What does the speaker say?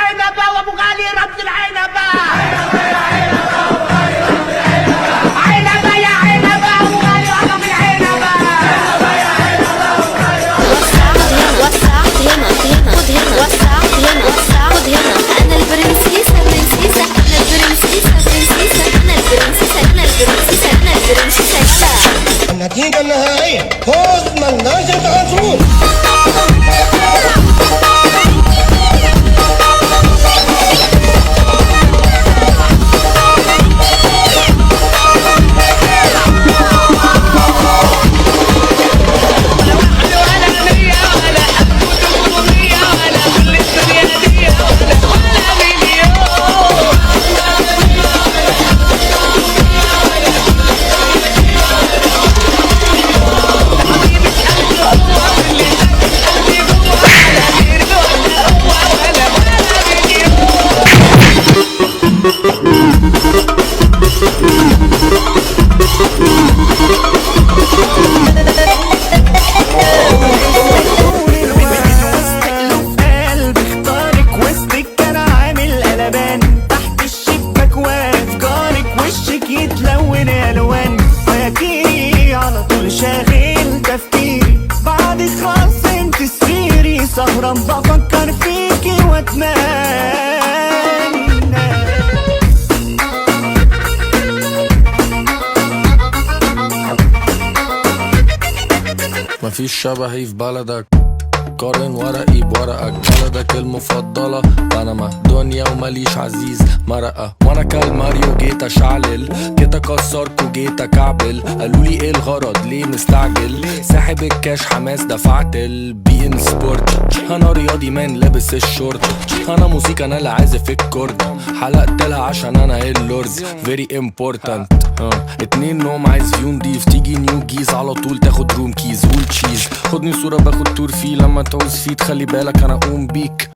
عنبة وابو غالي رد العنبة. عنبة يا عنبة ابو غالي رد العنبة. وسع هنا خد هنا وسع هنا خد هنا. انا البرنسيسة برنسيسة انا البرنسيسة برنسيسة انا البرنسيسة انا البرنسيسة انا البرنسيسة. يلا النتيجة النهائية فوز مناجة عاشور. يتلون الوان وياكيني على طول شاغل تفكيري. بعد خلاص انت سريري سهران بفكر فيكي واتمنى. مفيش شبهي في بلدك، قارن ورقي بورقك. بلدك المفضلة بنما دنيا ومليش عزيز مرقة. وانا كالماريو جيت اشعلل جيت اكسرك وجيت اكعبل. قالولي ايه الغرض ليه مستعجل ساحب الكاش حماس دفعت البي ان سبورت. انا رياضي مان لابس الشورت. انا موسيقى انا اللي عازف الكورد. حلقت لها عشان انا اللورد فيري امبورتنت. اتنين نوم عايز فيو نضيف. تيجي نيو جيز على طول تاخد روم كيز. قول تشيز خدني صورة باخد تور فيه. لما تعوز فيه تخلي بالك انا اقوم بيك.